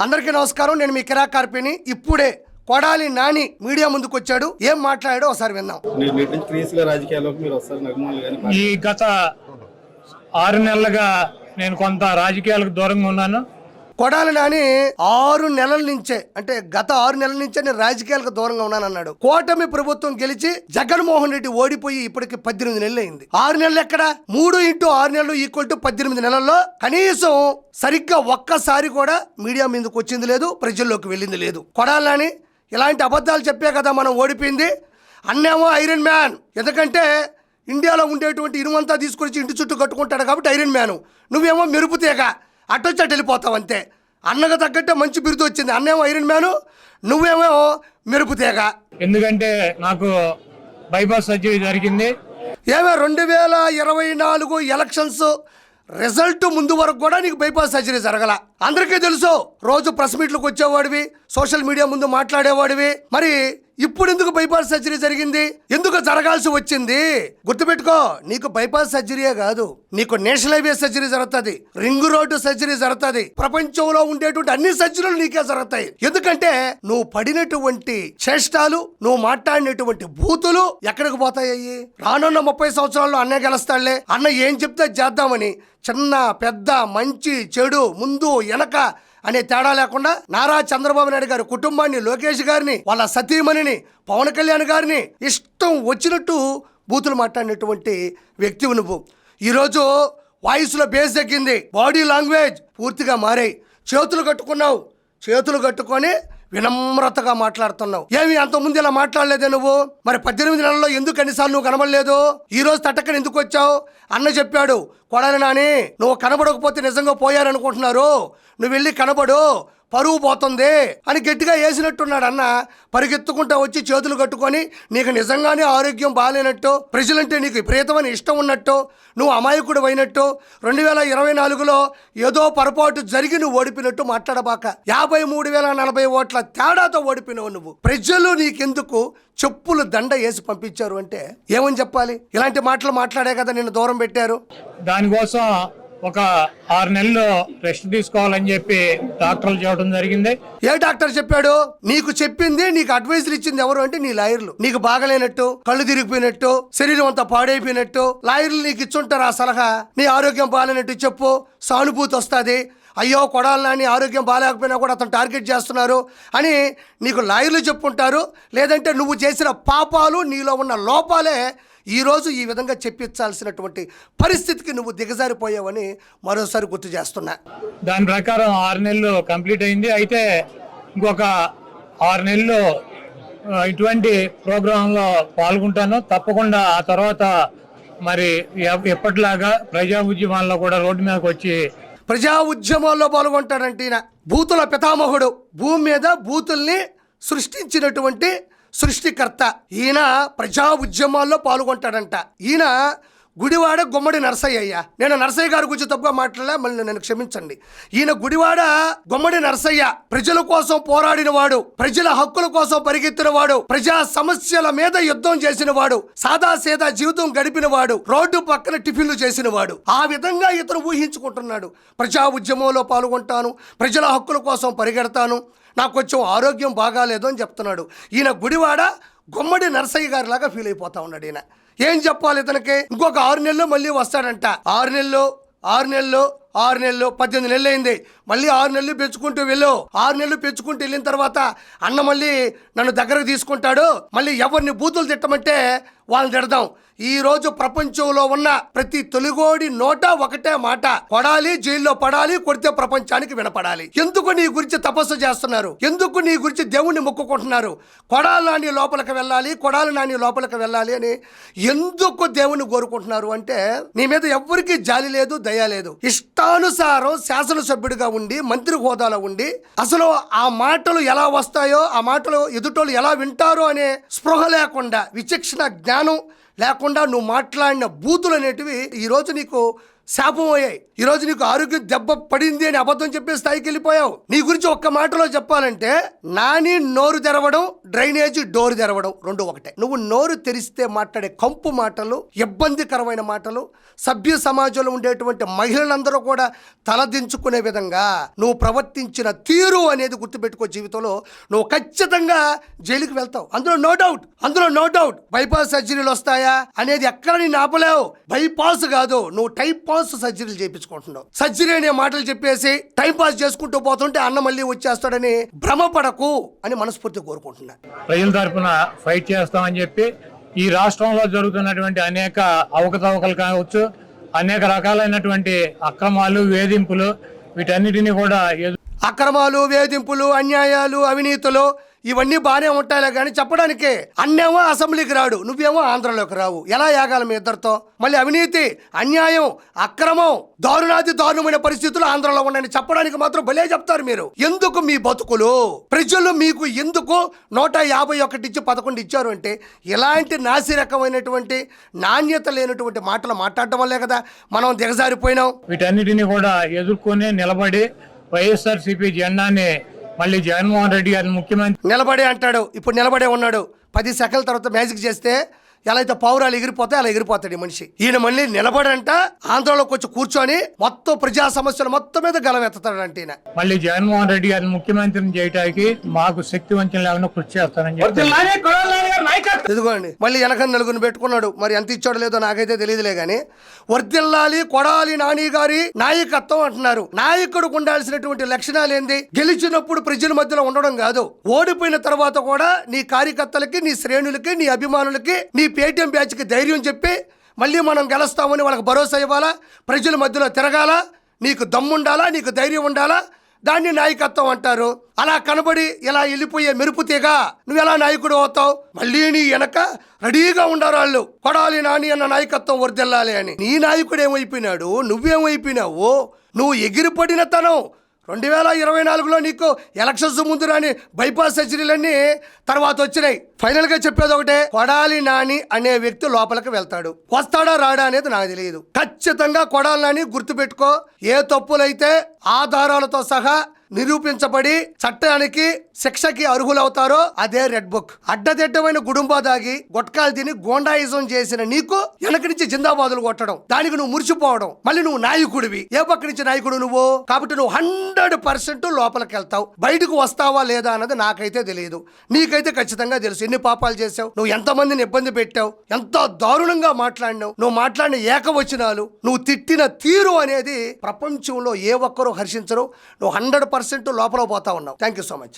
అందరికీ నమస్కారం. నేను మీ కిరా కార్పిని. ఇప్పుడే కొడాలి నాని మీడియా ముందుకు వచ్చాడు. ఏం మాట్లాడాడో ఒకసారి విన్నాం. ఈ గత 6 నెలలుగా నేను కొంత రాజకీయాలకు దూరంగా ఉన్నాను. కొడాలి నాని 6 నెలల నుంచే, అంటే గత 6 నెలల నుంచే నేను రాజకీయాలకు దూరంగా ఉన్నానన్నాడు. కూటమి ప్రభుత్వం గెలిచి జగన్మోహన్ రెడ్డి ఓడిపోయి ఇప్పటికి 18 నెలలు అయింది. 6 నెలలు ఎక్కడ? 3 × 6 నెలలు = 18 నెలల్లో కనీసం సరిగ్గా ఒక్కసారి కూడా మీడియా మీదకి వచ్చింది లేదు, ప్రజల్లోకి వెళ్ళింది లేదు. కొడాలి నాని ఇలాంటి అబద్ధాలు చెప్పే కదా మనం ఓడిపోయింది. అన్నేమో ఐరన్ మ్యాన్, ఎందుకంటే ఇండియాలో ఉండేటువంటి ఇనుమంతా తీసుకొచ్చి ఇంటి చుట్టూ కట్టుకుంటాడు కాబట్టి ఐరన్ మ్యాను. నువ్వేమో మెరుపు తీగ, అటొచ్చట వెళ్ళిపోతావు అంతే. అన్నకు తగ్గట్టే మంచి బిరుదు వచ్చింది. అన్నేమో ఐరన్ మ్యాను, నువ్వేమో మెరుపు తీగ. ఎందుకంటే నాకు బైపాస్ సర్జరీ జరిగింది. ఏమో 2024 ఎలక్షన్స్ రిజల్ట్ ముందు వరకు కూడా నీకు బైపాస్ సర్జరీ జరగల. అందరికీ తెలుసు. రోజు ప్రెస్ మీట్లకు వచ్చేవాడివి, సోషల్ మీడియా ముందు మాట్లాడేవాడివి. మరి ఇప్పుడు ఎందుకు బైపాస్ సర్జరీ జరిగింది? ఎందుకు జరగాల్సి వచ్చింది? గుర్తుపెట్టుకో, నీకు బైపాస్ సర్జరీయే కాదు, నీకు నేషనల్ హైవే సర్జరీ జరుగుతుంది, రింగ్ రోడ్డు సర్జరీ జరుగుతుంది, ప్రపంచంలో ఉండేటువంటి అన్ని సర్జరీలు నీకే జరుగుతాయి. ఎందుకంటే నువ్వు పడినటువంటి చేష్టాలు, నువ్వు మాట్లాడినటువంటి బూతులు ఎక్కడికి పోతాయి? రానున్న 30 సంవత్సరాల్లో అన్నే గెలుస్తాడులే, అన్న ఏం చెప్తే చేద్దామని చిన్న పెద్ద మంచి చెడు ముందు వెనక అనే తేడా లేకుండా నారా చంద్రబాబు నాయుడు గారి కుటుంబాన్ని, లోకేష్ గారిని, వాళ్ళ సతీమణిని, పవన్ కళ్యాణ్ గారిని ఇష్టం వచ్చినట్టు బూతులు మాట్లాడినటువంటి వ్యక్తివి నువ్వు. ఈరోజు వాయిస్లో బేస్ తగ్గింది, బాడీ లాంగ్వేజ్ పూర్తిగా మారాయి. చేతులు కట్టుకున్నావు, చేతులు కట్టుకొని వినమ్రతగా మాట్లాడుతున్నావు. ఏమి అంతకుముందు ఇలా మాట్లాడలేదే నువ్వు? మరి 18 నెలల్లో ఎందుకు అన్నిసార్లు నువ్వు కనబడలేదు? ఈ రోజు తట్టక్కని ఎందుకు వచ్చావు? అన్న చెప్పాడు, కొడాలి నాని నువ్వు కనబడకపోతే నిజంగా పోయారనుకుంటున్నారు, నువ్వు వెళ్ళి కనబడు, పరువు పోతుంది అని గట్టిగా వేసినట్టున్నాడు. అన్న పరిగెత్తుకుంటా వచ్చి చేతులు కట్టుకొని నీకు నిజంగానే ఆరోగ్యం బాగాలేనట్టు, ప్రజలంటే నీకు విపరీతమైన ఇష్టం ఉన్నట్టు, నువ్వు అమాయకుడు అయినట్టు, 2024లో ఏదో పొరపాటు జరిగి నువ్వు ఓడిపోయినట్టు మాట్లాడబాక. 53,040 ఓట్ల తేడాతో ఓడిపోయినావు నువ్వు. ప్రజలు నీకెందుకు చెప్పులు దండ వేసి పంపించారు అంటే ఏమని చెప్పాలి? ఇలాంటి మాటలు మాట్లాడే కదా నిన్ను దూరం పెట్టారు. దానికోసం ఒక 6 నెలలు రెస్ట్ తీసుకోవాలని చెప్పి డాక్టర్లు చెప్పడం జరిగింది. ఏ డాక్టర్ చెప్పాడు? నీకు చెప్పింది, నీకు అడ్వైజులు ఇచ్చింది ఎవరు అంటే నీ లాయర్లు. నీకు బాగలేనట్టు, కళ్ళు తిరిగిపోయినట్టు, శరీరం అంతా పాడైపోయినట్టు లాయర్లు నీకు ఇచ్చుంటారు ఆ సలహా. నీ ఆరోగ్యం బాగాలేనట్టు చెప్పు, సానుభూతి వస్తుంది. అయ్యో కొడాలి నాని ఆరోగ్యం బాగాలేకపోయినా కూడా అతను టార్గెట్ చేస్తున్నారు అని నీకు లాయర్లు చెప్పుంటారు. లేదంటే నువ్వు చేసిన పాపాలు, నీలో ఉన్న లోపాలే ఈరోజు ఈ విధంగా చెప్పించాల్సినటువంటి పరిస్థితికి నువ్వు దిగజారిపోయావని మరోసారి గుర్తు చేస్తున్నా. దాని ప్రకారం 6 నెలలు కంప్లీట్ అయింది. అయితే ఇంకొక 6 నెలలు ఇటువంటి ప్రోగ్రాంలో పాల్గొంటాను తప్పకుండా. ఆ తర్వాత మరి ఎప్పటిలాగా ప్రజా ఉద్యమాల్లో కూడా రోడ్డు మీదకి వచ్చి ప్రజా ఉద్యమాల్లో పాల్గొంటాడంటే ఈయన బూతుల పితామహుడు, భూమి మీద బూతుల్ని సృష్టించినటువంటి సృష్టికర్త. ఈయన ప్రజా ఉద్యమాల్లో పాల్గొంటాడంట. ఈయన గుడివాడ గుమ్మడి నరసయ్య. అయ్యా, నేను నరసయ్య గారి గురించి తప్పుగా మాట్లాడలే, మళ్ళీ నన్ను క్షమించండి. ఈయన గుడివాడ గుమ్మడి నరసయ్య ప్రజల కోసం పోరాడినవాడు, ప్రజల హక్కుల కోసం పరిగెత్తినవాడు, ప్రజా సమస్యల మీద యుద్ధం చేసినవాడు, సాదా సీదా జీవితం గడిపినవాడు, రోడ్డు పక్కన టిఫిన్లు చేసినవాడు. ఆ విధంగా ఇతను ఊహించుకుంటున్నాడు. ప్రజా ఉద్యమంలో పాల్గొంటాను, ప్రజల హక్కుల కోసం పరిగెడతాను, నాకు కొంచెం ఆరోగ్యం బాగాలేదు అని చెప్తున్నాడు. ఈయన గుడివాడ గుమ్మడి నరసయ్య గారి లాగా ఫీల్ అయిపోతా ఉన్నాడు. ఈయన ఏం చెప్పాలి ఇతనికి? ఇంకొక 6 నెలలు మళ్ళీ వస్తాడంట. 6 నెలలు 18 నెలలు అయింది. మళ్ళీ 6 నెలలు పెంచుకుంటూ వెళ్ళు. 6 నెలలు పెంచుకుంటూ వెళ్ళిన తర్వాత అన్న మళ్ళీ నన్ను దగ్గరకు తీసుకుంటాడు. మళ్ళీ ఎవరిని బూతులు తిట్టమంటే వాళ్ళని తిడదాం. ఈ రోజు ప్రపంచంలో ఉన్న ప్రతి తొలిగోడి నోట ఒకటే మాట, కొడాలి జైల్లో పడాలి, కొడితే ప్రపంచానికి వినపడాలి. ఎందుకు నీ గురించి తపస్సు చేస్తున్నారు? ఎందుకు నీ గురించి దేవుణ్ణి మొక్కుకుంటున్నారు? కొడాలి నాని లోపలికి వెళ్ళాలి, కొడాలి నాని లోపలికి వెళ్ళాలి అని ఎందుకు దేవుణ్ణి కోరుకుంటున్నారు అంటే నీ మీద ఎవ్వరికీ జాలి లేదు, దయ లేదు. ఇష్టానుసారం శాసనసభ్యుడిగా ఉండి, మంత్రి హోదాలో ఉండి, అసలు ఆ మాటలు ఎలా వస్తాయో, ఆ మాటలు ఎదుటోళ్ళు ఎలా వింటారో అనే స్పృహ లేకుండా, విచక్షణ జ్ఞానం లేకుండా నువ్వు మాట్లాడిన బూతులు అనేటివి ఈరోజు నీకు శాపం అయ్యాయి. ఈరోజు నీకు ఆరోగ్యం దెబ్బ పడింది అని అబద్ధం చెప్పే స్థాయికి వెళ్ళిపోయావు. నీ గురించి ఒక్క మాటలో చెప్పాలంటే నాని నోరు తెరవడం, డ్రైనేజీ డోరు తెరవడం రెండు ఒకటే. నువ్వు నోరు తెరిస్తే మాట్లాడే కంపు మాటలు, ఇబ్బందికరమైన మాటలు, సభ్య సమాజంలో ఉండేటువంటి మహిళలందరూ కూడా తలదించుకునే విధంగా నువ్వు ప్రవర్తించిన తీరు అనేది గుర్తుపెట్టుకో. జీవితంలో నువ్వు ఖచ్చితంగా జైలుకి వెళ్తావు, అందులో నో డౌట్. బైపాస్ సర్జరీలు వస్తాయా అనేది ఎక్కడ నేను ఆపలేవు. బైపాస్ కాదు, నువ్వు టైప్ పాస్ సర్జరీలు చేయించుకుంటున్నావు. సర్జరీ అనే మాటలు చెప్పేసి టైం పాస్ చేసుకుంటూ పోతుంటే అన్న మళ్ళీ వచ్చేస్తాడని భ్రమపడకు అని మనస్ఫూర్తిగా కోరుకుంటున్నా. ప్రజల తరఫున ఫైట్ చేస్తామని చెప్పి ఈ రాష్ట్రంలో జరుగుతున్నటువంటి అనేక అవకతవకలు కావచ్చు, అనేక రకాలైనటువంటి అక్రమాలు, వేధింపులు, వీటన్నిటిని కూడా అక్రమాలు, వేధింపులు, అన్యాయాలు, అవినీతులు ఇవన్నీ బాగానే ఉంటాయిలే కానీ చెప్పడానికి అన్నేమో అసెంబ్లీకి రాడు, నువ్వేమో ఆంధ్రలోకి రావు. ఎలా యాగాల మీ ఇద్దరితో? మళ్ళీ అవినీతి, అన్యాయం, అక్రమం, దారుణమైన పరిస్థితులు ఆంధ్రలో ఉన్నాయని చెప్పడానికి మాత్రం భలే చెప్తారు మీరు. ఎందుకు మీ బతుకులు? ప్రజలు మీకు ఎందుకు 151 ఇచ్చి 11 ఇచ్చారు అంటే ఇలాంటి నాసిరకమైనటువంటి నాణ్యత లేనటువంటి మాటలు మాట్లాడటం వల్లే కదా మనం దిగజారిపోయినాం. వీటన్నిటిని కూడా ఎదుర్కొని నిలబడి వైఎస్ఆర్సీపీ జెండాని మళ్ళీ జగన్మోహన్ రెడ్డి గారిని ముఖ్యమంత్రి నిలబడే అంటాడు. ఇప్పుడు నిలబడే ఉన్నాడు. 10 సెకండ్ల తర్వాత మ్యాజిక్ చేస్తే ఎలా అయితే పావురాలు ఎగిరిపోతాయి అలా ఎగిరిపోతాడు ఈ మనిషి. ఈయన మళ్ళీ నిలబడంట ఆంధ్రలోకి వచ్చి కూర్చొని మొత్తం ప్రజా సమస్యలు మొత్తం మీద గలమెత్తాడంట. ఈయన మళ్ళీ జగన్మోహన్ రెడ్డి గారిని ముఖ్యమంత్రిని చేయడానికి మాకు శక్తి వంచన లేకుండా కృషి చేస్తానని చెప్పి ఇదిగోండి మళ్ళీ వెనక నలుగురిని పెట్టుకున్నాడు. మరి ఎంత ఇచ్చాడో లేదో నాకైతే తెలియదులే గానీ వర్ధిల్లాలి కొడాలి నాని గారి నాయకత్వం అంటున్నారు. నాయకుడికి ఉండాల్సినటువంటి లక్షణాలు ఏంది? గెలిచినప్పుడు ప్రజల మధ్యలో ఉండడం కాదు, ఓడిపోయిన తర్వాత కూడా నీ కార్యకర్తలకి, నీ శ్రేణులకి, నీ అభిమానులకి, నీ పేటీఎం బ్యాచ్కి ధైర్యం చెప్పి మళ్ళీ మనం గెలుస్తామని వాళ్ళకి భరోసా ఇవ్వాలా, ప్రజల మధ్యలో తిరగాల, నీకు దమ్ముండాలా, నీకు ధైర్యం ఉండాలా, దాన్ని నాయకత్వం అంటారు. అలా కనబడి ఇలా వెళ్ళిపోయే మెరుపుతీగా నువ్వు ఎలా నాయకుడు అవుతావు? మళ్ళీ నీ వెనక రెడీగా ఉండారు వాళ్ళు, కొడాలి నాని అన్న నాయకత్వం వర్ధిల్లాలి అని. నీ నాయకుడు ఏమైపోయినాడు, నువ్వేమైపోయినావు? నువ్వు ఎగిరిపడిన తనం 2024లో నీకు ఎలక్షన్స్ ముందు రాని బైపాస్ సర్జరీలన్నీ తర్వాత వచ్చినాయి. ఫైనల్ గా చెప్పేది ఒకటే, కొడాలి నాని అనే వ్యక్తి లోపలికి వెళ్తాడు. వస్తాడా రాడా అనేది నాకు తెలియదు. ఖచ్చితంగా కొడాలి నాని గుర్తుపెట్టుకో. ఏ తప్పులైతే ఆధారాలతో సహా నిరూపించబడి చట్టానికి శిక్షకి అర్హులవుతారో అదే రెడ్ బుక్. అడ్డదిడ్డమైన గుడుంబా దాగి గుట్కాలు తిని గోండాయిజం చేసిన నీకు వెనక నుంచి జిందాబాదులు కొట్టడం, దానికి నువ్వు మురిసిపోవడం, మళ్ళీ నువ్వు నాయకుడివి. ఏ పక్క నుంచి నాయకుడు నువ్వు? కాబట్టి నువ్వు 100% లోపలికి వెళ్తావు. బయటకు వస్తావా లేదా అన్నది నాకైతే తెలియదు, నీకైతే ఖచ్చితంగా తెలుసు. ఎన్ని పాపాలు చేసావు, నువ్వు ఎంతమందిని ఇబ్బంది పెట్టావు, ఎంత దారుణంగా మాట్లాడినావు, నువ్వు మాట్లాడిన ఏకవచనాలు, నువ్వు తిట్టిన తీరు అనేది ప్రపంచంలో ఏ ఒక్కరూ హర్షించరు. నువ్వు 100% లోపల పోతా ఉన్నావు. Thank you so much.